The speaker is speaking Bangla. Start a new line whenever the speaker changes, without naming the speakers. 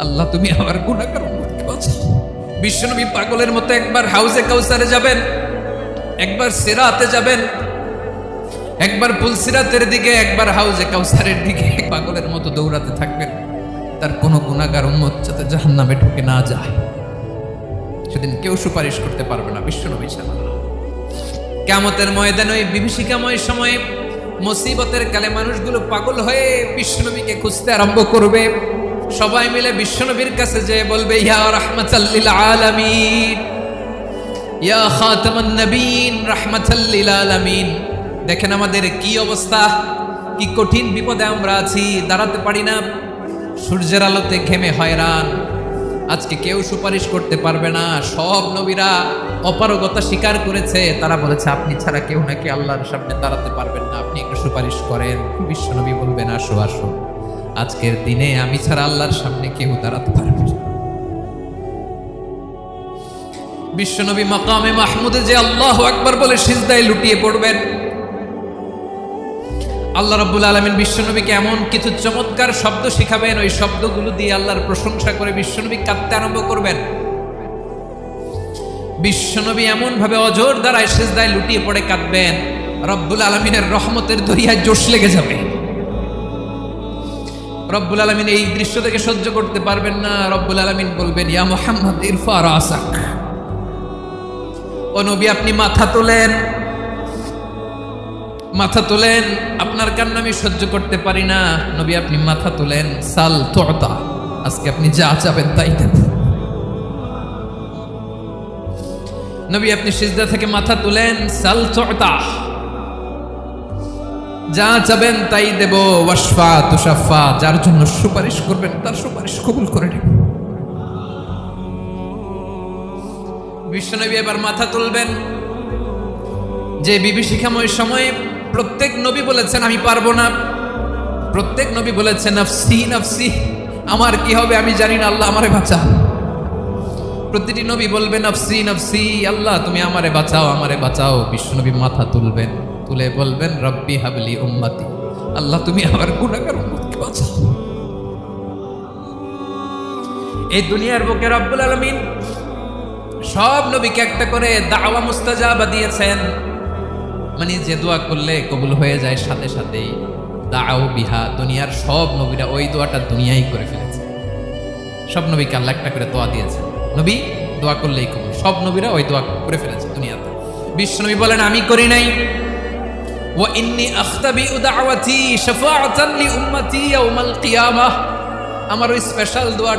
আল্লাহ তুমি আমার গুনাহগার উম্মতকে বাঁচাও। বিশ্বনবী পাগলের মতো একবার হাউজে কাউসারে যাবেন, একবার সিরাতে যাবেন, একবার পুলসিরাতের দিকে, একবার হাউজে কাউসারের দিকে পাগলের মতো দৌড়াতে থাকবেন। তার কোনো গুনাহগার উম্মত যাতে জাহান্নামে ঢুকে না যায়, সেদিন কেউ সুপারিশ করতে পারবে না বিশ্বনবী ছাড়া। কিয়ামতের ময়দানে ওই বিভীষিকাময় সময়ে মুসিবতের কালে মানুষগুলো পাগল হয়ে বিশ্বনবীকে খুঁজতে আরম্ভ করবে। সবাই মিলে বিশ্বনবীর কাছে যেয়ে বলবে, ইয়া রাহমাতাল লিল আলামিন, ইয়া খাতামান নবীন, রাহমাতাল লিল আলামিন। দেখেন আমাদের কি অবস্থা, কি কঠিন বিপদে আমরা আছি, দাঁড়াতে পারি না, সূর্যের আলোতে ঘেমে হয়রান। আজকে কেউ সুপারিশ করতে পারবে না। সব নবীরা অপারগতা স্বীকার করেছে, তারা বলেছে আপনি ছাড়া কেউ নাকি আল্লাহর সামনে দাঁড়াতে পারবেন না, আপনি একটু সুপারিশ করেন। বিশ্বনবী বলবেন, আসো আসো, আজকের দিনে আমি ছাড়া আল্লাহর সামনে কেউ দাঁড়াতে পারবে না। বিশ্বনবী মাকামে মাহমুদে যে আল্লাহু আকবার বলে সিজদায় লুটিয়ে পড়বেন, আল্লাহ রাব্বুল আলামিন বিশ্বনবীকে এমন কিছু চমৎকার শব্দ শিখাবেন, ওই শব্দগুলো দিয়ে আল্লাহর প্রশংসা করে বিশ্বনবী কাঁদতে আরম্ভ করবেন। বিশ্বনবী এমন ভাবে অজর দ্বারায় সিজদায় লুটিয়ে পড়ে কাঁদবেন, রব্বুল আলামিনের রহমতের দরিয়ায় জোশ লেগে যাবে। রব্বুল আলামিন এই দৃশ্য থেকে সহ্য করতে পারবেন না। রব্বুল আলামিন বলবেন, ইয়া মুহাম্মদ ইরফা রাসাক, ও নবী আপনি মাথা তোলেন, মাথা তোলেন, আপনার কান্না আমি সহ্য করতে পারি না। নবী আপনি মাথা তোলেন, সাল তুতা, আজকে আপনি যা চাবেন তাই দেব। নবী আপনি সিজদা থেকে মাথা তুলেন, সাল তুতা, যা চাবেন তাই দেব। ওয়াশফা তুশাফা, যার জন্য সুপারিশ করবেন তার সুপারিশ কবুল করে নেব। বিশ্বনবী এবার মাথা তুলবেন। যে বিভীষিকাময় সময়ে প্রত্যেক নবী বলেছেন আমি পারবো না, প্রত্যেক নবী বলেছেন নাফসি নাফসি, আমার কি হবে আমি জানি না, আল্লাহ আমারে বাঁচাও। প্রতিটি নবী বলবেন নাফসি নাফসি, আল্লাহ তুমি আমারে বাঁচাও, আমারে বাঁচাও। বিশ্বনবী মাথা তুলবেন, তুলে বলবেন রব্বি হাবলি উম্মতি, আল্লাহ তুমি আমার গুনাহগার উম্মতকে বাঁচাও। এই দুনিয়ার বুকে রব্বুল আলামিন সব নবীকে একটা করে দাওয়া মুস্তাজাবা দিয়েছেন, মানে যে দোয়া করলে কবুল হয়ে যায় সাথে সাথেই। দাও বিহা, দুনিয়ার সব নবীরা ওই দোয়াটা দুনিয়ায় করে ফেলেছে। সব নবীকে আল্লাহ একটা করে দোয়া দিয়েছেন, নবী দোয়া করলেই কবুল। সব নবীরা ওই দোয়া করে ফেলেছে দুনিয়াতে। বিশ্বনবী বলেন আমি করি নাই। ওয়া ইন্নী আখতাবিউ দাওয়াতি শাফাআতান লি উম্মতি ইয়াউমাল কিয়ামাহ, আমার ওই স্পেশাল দোয়া